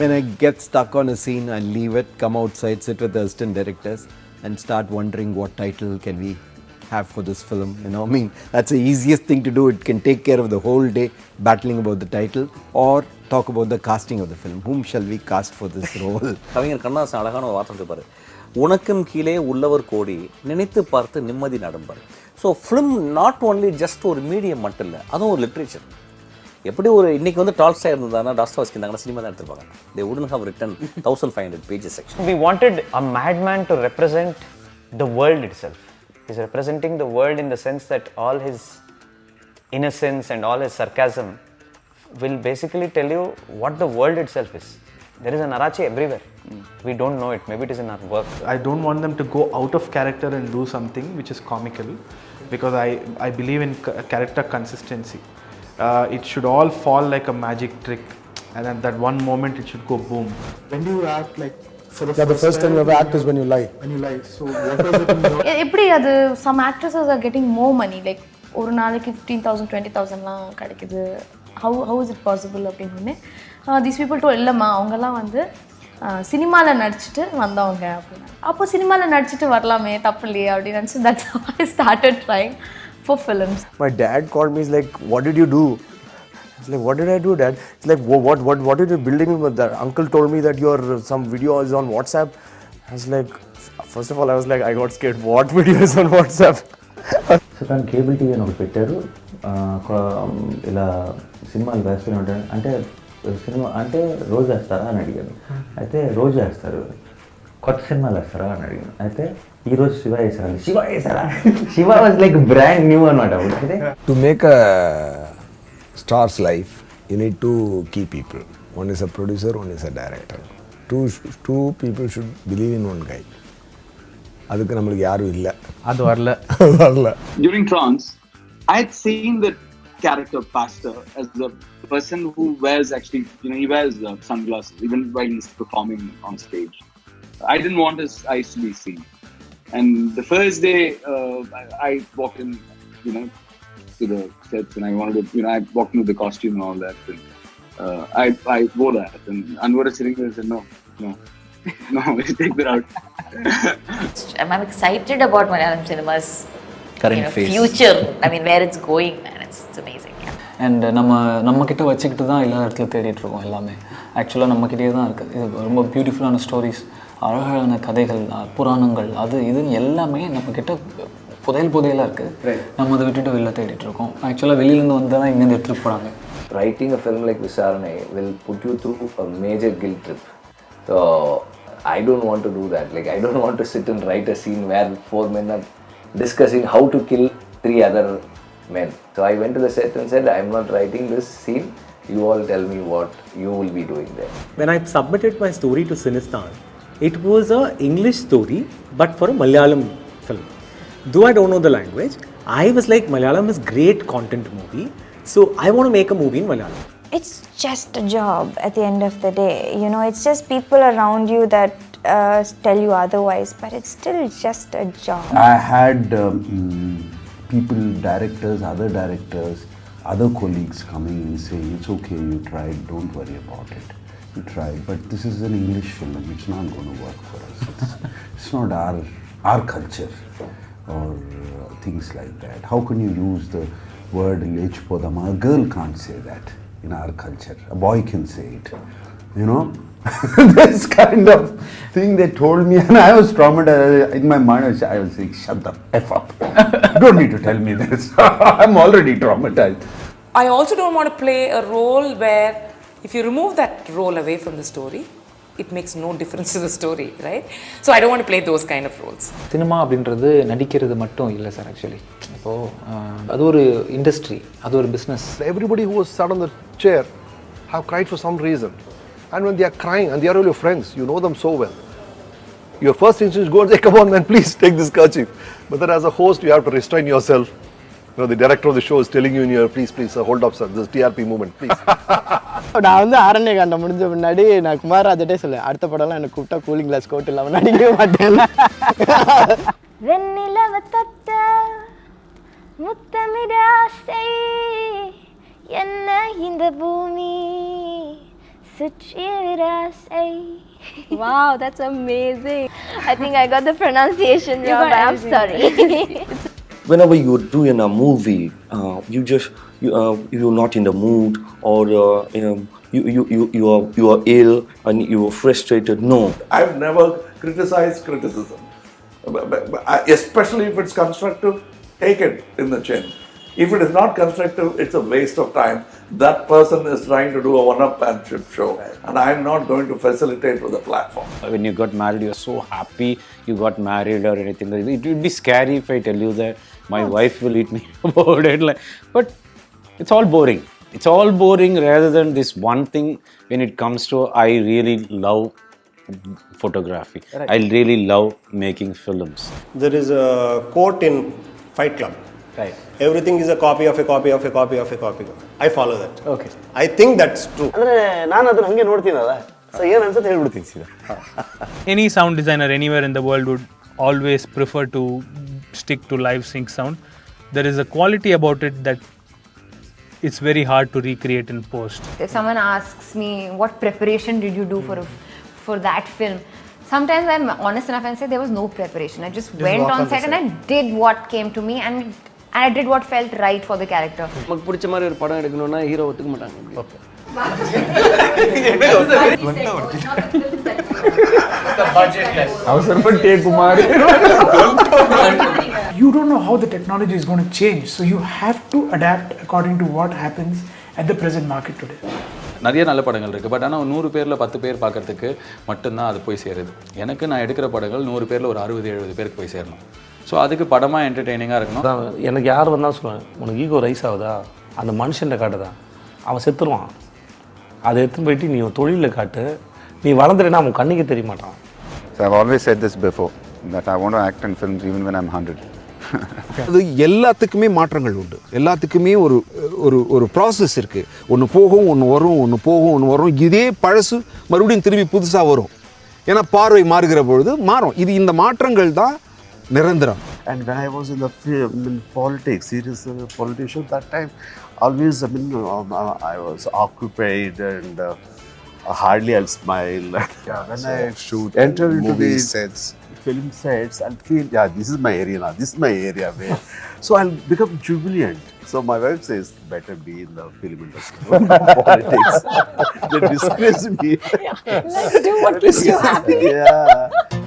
When I get stuck on a scene, I leave it, come outside, sit with the assistant directors, and start wondering what title can we have for this film. You know, I mean, that's the easiest thing to do. It can take care of the whole day battling about the title, or talk about the casting of the film. Whom shall we cast for this role? கவிஞர் கண்ணதாசன் அழகான ஒரு வார்த்தை சொல்லிப்பாரு, உனக்கும் கீழே உள்ளவர் கோடி நினைத்து பார்த்து நிம்மதி நடம்பார். So film not only just ஒரு மீடியம் மட்டும் இல்லை, அதுவும் ஒரு லிட்ரேச்சர். எப்படி ஒரு இன்னைக்கு வந்து டால்ஸ்டாய் இருந்தாங்கன்னா டாஸ்டாய்ஸ்கி இருந்தாங்கன்னா சினிமா தான் எடுத்துருப்பாங்க. They wouldn't have written 1500 pages section. We wanted a madman to represent the world itself. He's representing the world in the sense that all his innocence and all his sarcasm will basically tell you what the world itself is. There is an Arachi everywhere. We don't know it. Maybe it is in our work. I don't want them to go out of character and do something which is comical, because I believe in character consistency. It should all fall like a magic trick, and at that one moment it should go boom. When do you act like for the first time you ever act is when you lie. When you lie. So what was it in your... எப்படி அது some actresses are getting more money, like ஒரு நாளைக்கு 15,000 20,000லாம் கிடைக்குது. How is it possible அப்படின்னு these people told இல்லம்மா அவங்கலாம் வந்து சினிமாவில் நடிச்சுட்டு வந்தவங்க அப்படின்னா, அப்போ சினிமாவில் நடிச்சுட்டு வரலாமே தப்பு இல்லையே அப்படின்னு. So that's how I started trying for films. My dad called me, he's like, what did you do? It's like, what did I do, Dad? It's like, what did you building? That uncle told me that your some video is on WhatsApp. I was like, first of all, I was like, I got scared. What video is on WhatsApp? So can cable TV no పెట్టారు ఇలా సినిమాలు వేస్తూనే అంటే cinema అంటే రోజు వేస్తారా అని అడిగాను. అయితే రోజు వేస్తారు, కొత్త సినిమాలు వేస్తారా అని అడిగాను. అయితే ఈరోజు శివ వేసారండి. శివ వేసారా? Shiva was like brand new అనమాట. To make a star's life you need two key people. One is a producer, one is a director. Two people should believe in one guy. அதுக்கு நம்மளுக்கு யாரும் இல்லை, அது வரல. During trance, I had seen the character Pastor as the person who wears actually, he wears sunglasses even while he's performing on stage. I didn't want his eyes to be seen. And the first day, I walked in, to the sets, and I wanted to, I walked into the costume and all that. And I wore that, and Anwar is sitting there and said, no, take that out. I'm excited about Malayalam cinema's current phase, future. I mean, where it's going, man, it's amazing. And நம்ம கிட்ட வச்சுக்கிட்டு தான் எல்லா இடத்துல தேடிட்டு இருக்கோம். எல்லாமே ஆக்சுவலாக நம்மக்கிட்டே தான் இருக்குது. இது ரொம்ப பியூட்டிஃபுல்லான ஸ்டோரிஸ், அழகான கதைகள், புராணங்கள், அது இதுன்னு எல்லாமே நம்மக்கிட்ட புதையலாக இருக்குது. நம்ம அதை விட்டுட்டு வெளில தேடிட்டு இருக்கோம். ஆக்சுவலாக வெளியிலேருந்து வந்து தான் இங்கேருந்து எடுத்துகிட்டு போகிறாங்க. Writing a film like Visaranai will put you through a major guilt trip. So I don't want to do that. Like, I don't want to sit and write a scene where 4 men are discussing how to kill 3 other men. So I went to the set and said, I'm not writing this scene. You all tell me what you will be doing there. When I submitted my story to Cinestan, it was a English story but for a Malayalam film. Though I don't know the language, I was like, Malayalam is great content movie, so I want to make a movie in Malayalam. It's just a job at the end of the day. It's just people around you that tell you otherwise, but it's still just a job. I had people, directors, other colleagues coming and saying, it's okay, you tried, don't worry about it. You tried, but this is an English film, it's not going to work for us. It's not our culture or things like that. How can you use the word lechpodama? A girl can't say that in our culture. A boy can say it. This kind of thing they told me, and I was traumatized. In my mind, I was saying, shut the F up. You don't need to tell me this. I'm already traumatized. I also don't want to play a role where if you remove that role away from the story, it makes no difference to the story, right? So I don't want to play those kind of roles. Cinema அப்படின்றது நடிக்கிறது மட்டும் இல்லை sir. Actually இப்போது அது ஒரு industry, அது ஒரு business. Everybody who was sat on the chair have cried for some reason. And when they are crying, and they are all your friends, you know them so well, your first instinct is go and say, come on man, please take this kerchief. But then as a host, you have to restrain yourself. The director of the show is telling you in your, please, hold up sir, this TRP movement, please. நான் வந்து ஆரண்ய காண்டம் முடிஞ்ச முன்னாடி நான் குமாரராஜட்டே சொல்லுவேன், அடுத்த படம்லாம் எனக்கு கூப்பிட்டா கூலிங் கிளாஸ் கோட் இல்லாமல் நடிக்கவே மாட்டேன். வெண்ணிலவ தட்ட முத்தமிடாசை என்ன இந்த பூமி Suchira say. Wow, that's amazing. I think I got the pronunciation wrong, but I'm sorry. Whenever you're doing a movie, you're not in the mood, or you are ill and you are frustrated. No, I've never criticized criticism, especially if it's constructive. Take it in the chin. If it is not constructive, it's a waste of time. That person is trying to do a one-upmanship show, and I'm not going to facilitate with the platform. When you got married, you're so happy you got married or anything. It would be scary if I tell you that my wife will eat me about it. But it's all boring. It's all boring rather than this one thing. When it comes to, I really love photography. Right. I really love making films. There is a quote in Fight Club. Right. Everything is a copy of a copy of a copy of a copy. I follow that. Okay. I think that's true. Any sound designer anywhere in the world would always prefer to stick to live sync sound. There is a quality about it that it's very hard to recreate in post. If someone asks me what preparation did you do for that film, sometimes I'm honest enough and say there was no preparation. I just went on set and I did what came to me, and I did what felt right for the character. நமக்கு பிடிச்ச மாதிரி ஒரு படம் எடுக்கணும்னா hero ஒத்துக்க மாட்டாங்க. You don't know how the technology is going to change, so you have to adapt according to what happens at the present market today. நிறைய நல்ல படங்கள் இருக்குது, பட் ஆனால் 100 பேரில் 10 பேர் பார்க்கறதுக்கு மட்டும்தான் அது போய் சேருது. எனக்கு நான் எடுக்கிற படங்கள் 100 பேரில் ஒரு 60-70 பேருக்கு போய் சேரணும். ஸோ அதுக்கு படமாக என்டர்டெய்னிங்காக இருக்கணும். எனக்கு யார் வந்தாலும் சொல்லுவேன், உனக்கு ஈகோ ரைஸ் ஆகுதா, அந்த மனுஷன்ட்ட காட்டுதா, அவன் செத்துருவான். அதை எடுத்துன்னு போயிட்டு நீ தொழிலில் காட்டு, நீ வளர்ந்துட்டேன்னா அவன் கண்ணுக்கு தெரிய மாட்டான். So I've always said this before, that I want to act in films even when I'm 100. அது எல்லாத்துக்குமே மாற்றங்கள் உண்டு, எல்லாத்துக்குமே ஒரு ஒரு ஒரு ப்ராசஸ் இருக்குது. ஒன்று போகும், ஒன்று வரும், ஒன்று போகும், ஒன்று வரும். இதே பழசு மறுபடியும் திரும்பி புதுசாக வரும். ஏன்னா பார்வை மாறுகிற பொழுது மாறும். இந்த மாற்றங்கள் தான் நிரந்தரம். And when I was in the film, in politics, serious politician, that time, always, I was occupied and hardly I'll smile. Yeah, when I shoot, enter into the sets, film sets, I'll feel, yeah, this is my area now, this is my area. So I'll become jubilant. So my wife says, better be in the film industry, politics. They disgrace me. Yeah, let's do what keeps you happy. Yeah.